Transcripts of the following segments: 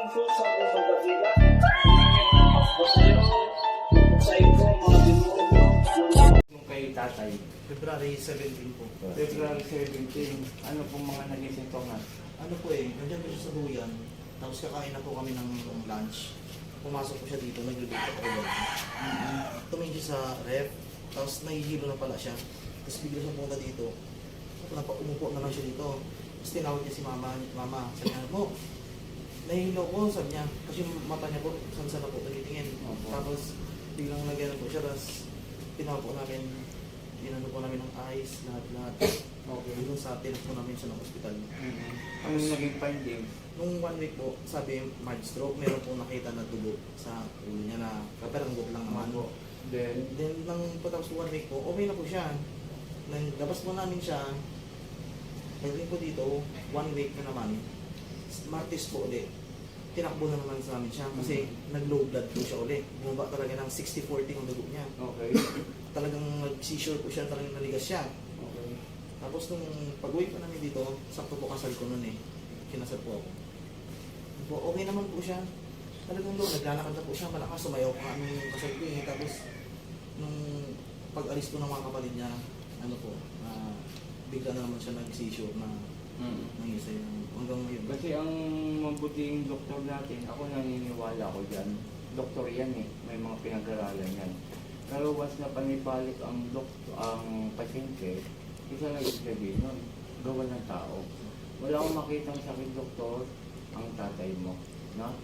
pusa ko sa dakila. Sa ito, mga demonyo. Nung kay tatay, February 17 po. February 17, ano pong mga naging sintomas? Ano po eh, nandiyan po siya sa duyan. Tapos kakain na po kami ng lunch. Pumasok po siya dito, nagluluto ako doon. Tumingin siya sa ref, tapos nahihilo na pala siya. Tapos bigla siya pumunta dito. Umupo na lang siya dito. Tapos tinawag niya si mama, sabi niya, mo, nahihilo ko, sabi niya. Kasi yung mata niya po, saan na po nagitingin. Opo. Tapos biglang nagyan po siya, tapos tinawag po namin, inano po namin ng ice, lahat-lahat. Okay. Yung sa atin po namin siya ng ospital. Ano yung naging finding? Nung 1 week po, sabi mild stroke, meron po nakita na dugo sa ulo niya na kaperanggot lang naman. Then, Then, nang patapos 1 week po, okay na po siya. Nang labas po namin siya, pagdating po dito, 1 week na naman, Martes po ulit. Tinakbo na naman sa amin siya kasi nag-low blood po siya ulit. Bumaba talaga ng 60-40 ang dugo niya. okay. Talagang nag-seizure po siya, talagang naligas siya. Okay. Tapos nung pag-uwi pa namin dito, sakto po kasal ko nun eh. Kinasal po ako. Po, okay naman po siya. Talagang doon, naglalakad na po siya. Malakas, sumayaw pa kami yung kasal ko eh. Tapos, nung pag-alis po ng mga kapatid niya, ano po, bigla na naman siya nag-seizure na nangisay hanggang ngayon. Kasi ang mabuting doktor natin, ako naniniwala ko dyan. Doktor yan eh, may mga pinag-aralan yan. Pero once na panibalik ang pasyente, isa lang sabihin nun, gawa ng tao. Wala akong makitang sakit doktor, ang tatay mo. No?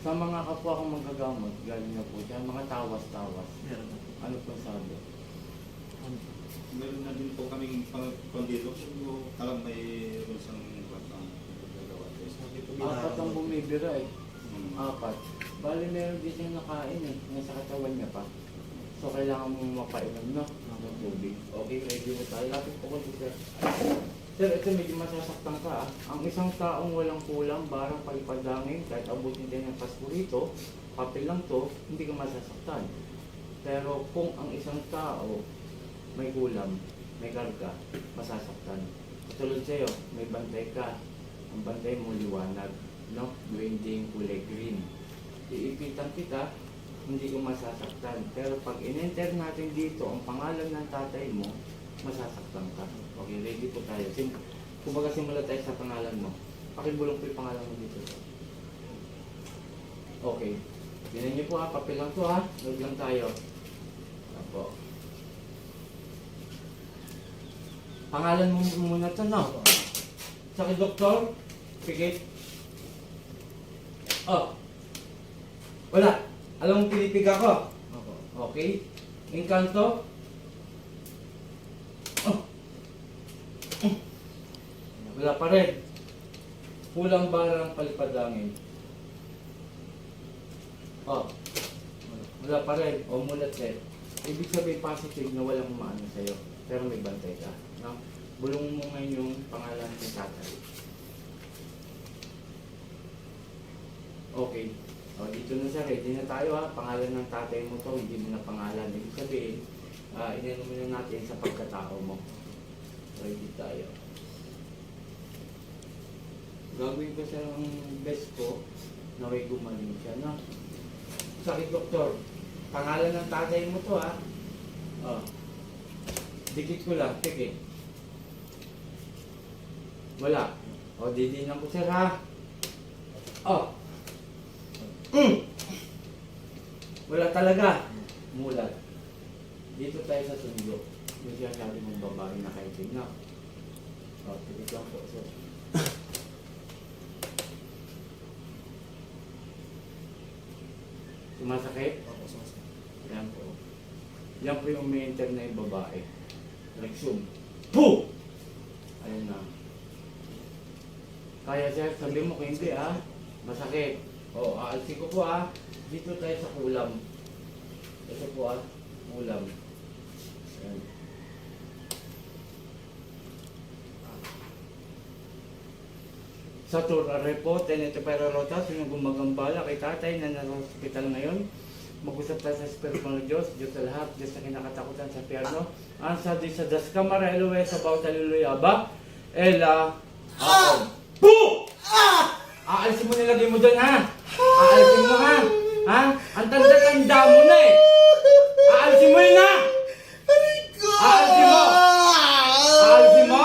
Sa mga kapwa kong manggagamot, galing na po dyan, mga tawas-tawas. Meron na. Ano po sabi? Ano? Meron na din po kaming pang-dito. Alam may rules ang gagawa. Sabi po, Apat ang bumibira eh. Hmm. Apat. Bali meron din siyang nakain eh. Nasa katawan niya pa. So kailangan mong mapainom na ng tubig. Okay, ready mo tayo. Lapit po ko sir. Sir, ito medyo masasaktan ka ah. Ang isang taong walang kulang, barang palipadangin, kahit abutin din ng pasko rito, papel lang to, hindi ka masasaktan. Pero kung ang isang tao may kulang, may karga, masasaktan. Katulad sa'yo, may bantay ka. Ang bantay mo liwanag, no? Duwinding kulay green. Iipitan kita, hindi ko masasaktan. Pero pag in-enter natin dito ang pangalan ng tatay mo, masasaktan ka. Okay, ready po tayo. Kumbaga simula tayo sa pangalan mo. Pakibulong po yung pangalan mo dito. Okay. Tignan niyo po ha, papel lang to ha. Huwag lang tayo. Apo. Pangalan mo muna to, no? Sakit doktor? Pikit? Oh. Wala. Alam mo pinipig ako? Opo. Okay. Encanto? Oh. Wala pa rin. Kulang barang palipadangin. Oh. Wala pa rin. O mulat eh. Ibig sabihin positive na walang umaano sa'yo. Pero may bantay ka. No? Bulong mo ngayon yung pangalan ng tatay. Okay. O, dito na siya. Ready na tayo ha. Pangalan ng tatay mo to. Hindi mo na pangalan. Ibig sabihin, inano mo na natin sa pagkatao mo. Ready tayo. Gagawin ko siya ng best ko na may gumaling siya. No? Sakit doktor. Pangalan ng tatay mo to ha. Oh. Dikit ko lang, tikit. Wala. O, didinan ko sir ha. Oh. Wala talaga. Mulat. Dito tayo sa sundo. Yung siya sabi mong babae na kayo tingnan. O, tikit lang po sir. Sumasakit? Opo, sumasakit. Yan po. Yan po yung may-enter na yung babae. Reksum. Poo! Ayun na. Kaya sir, sabi mo kung hindi ah. Masakit. O, aalsin ko po ah. Dito tayo sa kulam. Ito po ah. Kulam. Ayan. Sa tour report, ito pero rota, sino gumagambala kay tatay na nasa hospital ngayon. Mag-usap tayo sa Espiritu ng Diyos, Diyos sa lahat, Diyos na kinakatakutan sa piano. Ansa di sa das kamara, Elohe sa bawat haleluya ba? Ela, ako. Po! Aalisin mo nilagay mo doon, ha? Aalisin mo, ha? Ha? Ang tanda-tanda mo na eh. Aalisin mo yun, ha? Aalisin mo. Aalisin mo?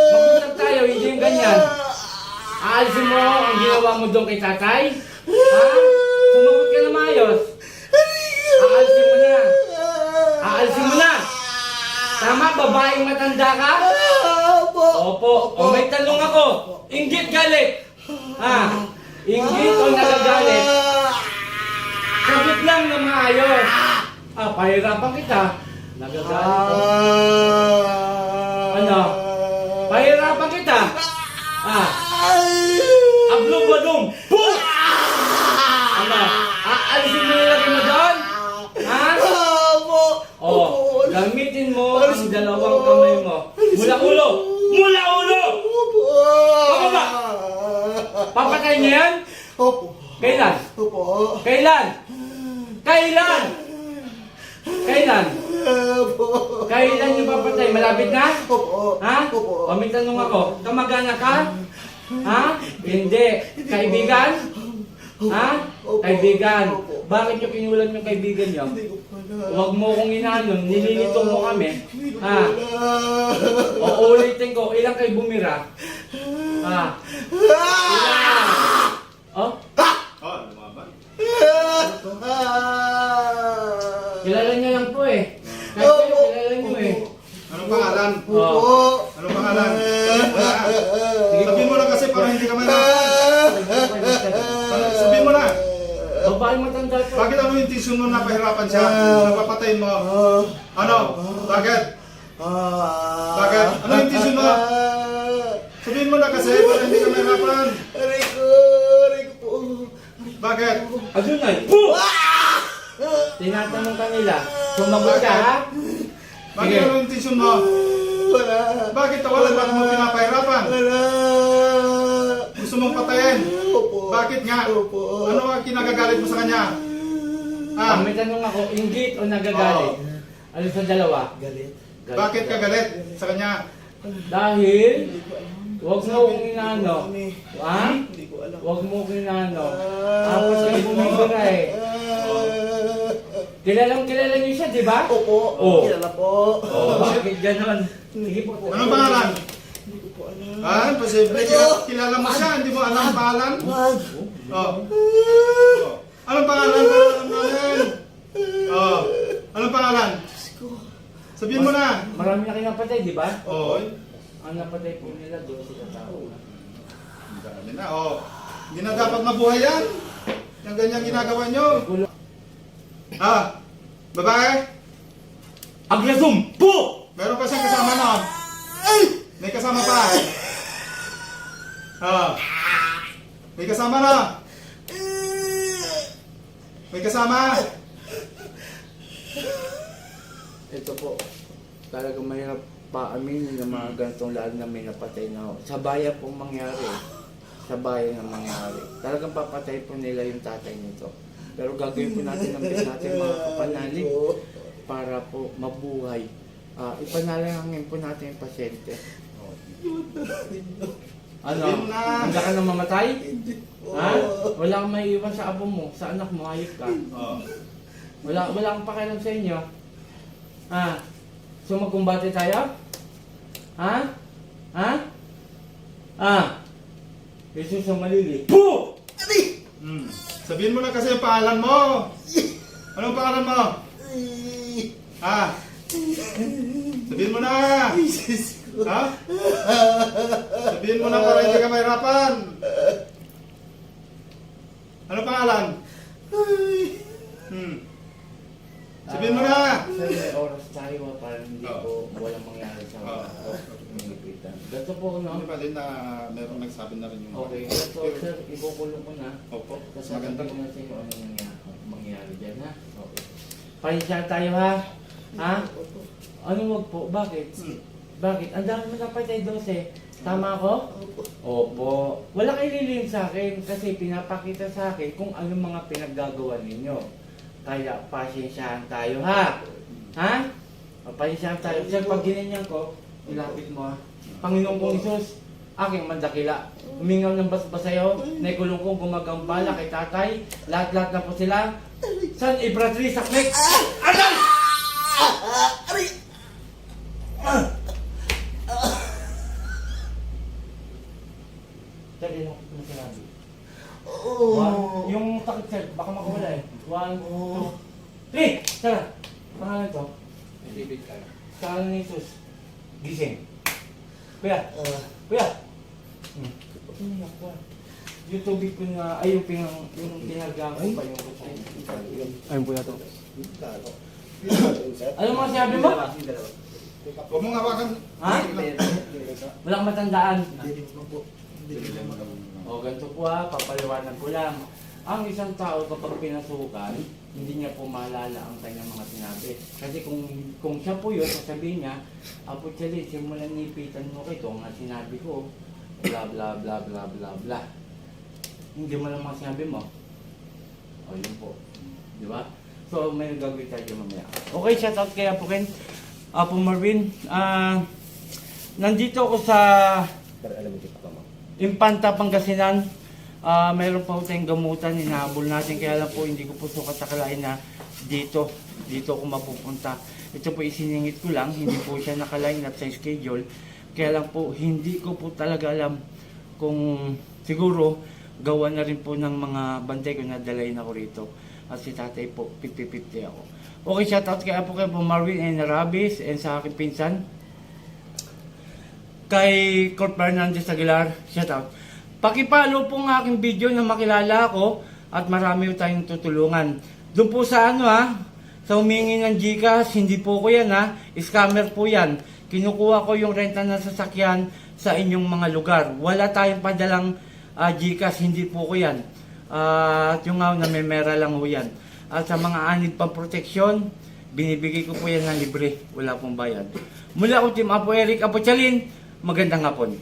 Mag-usap tayo, hindi yung ganyan. Aalisin mo ang ginawa mo doon kay tatay? Ha? Sumagot ka na maayos. Aalisin mo na. Aalisin mo na. Tama, babaeng matanda ka? Opo. O may tanong ako. Inggit galit. Ha? Inggit o nagagalit? Sagot lang na maayos. Pahirapan kita. Nagagalit ko. Ano? Pahirapan kita. Ablong-badong. Boom! Ano? Aalisin mo nilagay mo doon? Ha? Gamitin mo ang dalawang kamay mo. Mula ulo! Mula ulo! Pababa! Papatay niya yan? Kailan? Kailan? Kailan? Kailan? Kailan yung papatay? Malapit na? Ha? O may tanong ako. Kamag-anak ka? Ha? Hindi. Kaibigan? Ha? Kaibigan. Bakit nyo kinulan yung kaibigan nyo? Huwag mo kong inanon, nililitong mo kami. Ha? O ulitin ko, ilang kayo bumira? Ha? Ilang? Oh? Lumaban. Kilala niyo lang po eh. Kahit kayo, kilala niyo eh. Anong pangalan? Oh. Anong pangalan? Sabihin mo na kasi para hindi ka mahirapan. Sabihin mo na. Babaeng matanda po. Bakit ano yung intention mo na pahirapan siya? Napapatayin mo? Ano? Bakit? Bakit? Ano yung intention mo? Sabihin mo na kasi para hindi ka mahirapan. Aray ko po. Bakit? Adunay. Po! Tinatanong ka nila. Sumagot ka ha? Bakit ano yung intention mo? Wala. Bakit tawalan? Bakit mo pinapahirapan? Wala. Gusto mong patayin? Opo. Bakit nga? Opo. Ano ang kinagagalit mo sa kanya? May tanong ako, inggit o nagagalit? Ano sa dalawa? Galit. Bakit ka galit sa kanya? Dahil, huwag mo kong inaano. Ha? Hindi ko alam. Huwag mo kong inaano. Tapos kayo bumibira eh. Kilala niyo siya, di ba? Opo. Oo. Kilala po. Bakit ganon? Sige po. Anong pangalan? Hindi ko po alam. Posible. Kilala mo siya, hindi mo alam ang pangalan? Wag. Oh. Anong pangalan? Anong pangalan? Sabihin mo na. Marami na kayo napatay, di ba? Oo. Ang napatay po nila doon sa tao. Dami na. Hindi na dapat mabuhay yan. Yung ganyan ginagawa nyo. Babae? Aglasum! Po! Meron pa siyang kasama na. May kasama pa. May kasama na. May kasama. Ito po, talagang mahirap paaminin ng mga ganitong lalo na may napatay na. Sa bayan pong mangyari. Sa bayan ang mangyari. Talagang papatay po nila yung tatay nito. Pero gagawin po natin ang best natin mga kapanalig para po mabuhay. Ipanalangin po natin yung pasyente. Ano? Handa ka na mamatay? Ha? Wala kang maiiwan sa abo mo, sa anak mo, hayop ka. Wala kang pakialam sa inyo. So magkumbate tayo? Jesus ang malili. Po! Sabihin mo na kasi yung pangalan mo. Anong pangalan mo? Sabihin mo na. Sabihin mo na para hindi ka mahirapan. Anong pangalan? Sabihin mo na. Sir, may oras tayo para hindi po walang mangyari sa milipitan. Ganito po, no? Hindi pa din na meron nagsabi na rin yung... Okay, ganito, sir, ikukulong ko na. Opo, Kasi maganda. ko na sa inyo ano mangyari dyan, ha? Okay. Pahinsya tayo, ha? Ha? Ano wag po? Bakit? Bakit? Ang dami mo napatay 12. Tama ako? Opo. Wala kayo lilin sa akin kasi pinapakita sa akin kung ano mga pinaggagawa ninyo. Kaya pasensyahan tayo, ha? Ha? Pasensyahan tayo. Sir, pag ginanyan ko, ilapit mo, ha? Panginoon kong Isus, aking mandakila. Humingaw ng basbas sa'yo, naikulong kong gumagambala kay tatay, lahat-lahat na po sila. San Ibradri Saklik? Aray! Aray! Dali lang ako na sinabi. Oh. One, yung takip sir, baka makawala eh. 1, 2, 3! Tara! Pangalan to? David ka. Sa ano ni Jesus? Gising. Kuya! Kuya! Umiyak ka. Yung tubig ko na, ay yung pinargaan ko pa yung kutsay. Ayun po yato. Ano mga sabi mo? Huwag mong hawakan. Ha? Wala kang matandaan. Hindi mo po. O ganito po papaliwanag ko lang. Ang isang tao kapag pinasukan, hindi niya po maalala ang kanyang mga sinabi. Kasi kung siya po yun, sasabihin niya, Apo Chali, simulan nipitan mo ko ito, nga sinabi ko, bla bla bla bla bla bla. Hindi mo lang mga sinabi mo. O yun po. Di ba? So may gagawin tayo mamaya. Okay, shout out kay Apo Ken. Apo Marvin. Nandito ako sa Impanta, Pangasinan. Mayroon pa po tayong gamutan, hinahabol natin. Kaya lang po, hindi ko po sukat akalain na dito ako mapupunta. Ito po isiningit ko lang, hindi po siya nakaline at sa schedule. Kaya lang po, hindi ko po talaga alam kung siguro gawa na rin po ng mga bantay ko na dalayin ako rito. At si tatay po, 50-50 ako. Okay, shoutout kay Apo Ken po Marvin and Rabis and sa aking pinsan. Kay Court Fernandez Aguilar, shoutout. Pakipalo po ang aking video na makilala ako at marami tayong tutulungan. Doon po sa sa humingi ng GCash, hindi po ko yan scammer po yan. Kinukuha ko yung renta ng sasakyan sa inyong mga lugar. Wala tayong padalang GCash, hindi po ko yan. At yung namemera lang ho yan. At sa mga anid pang proteksyon, binibigay ko po yan ng libre. Wala pong bayad. Mula ako Team Apo Eric Apo Chalin, magandang hapon.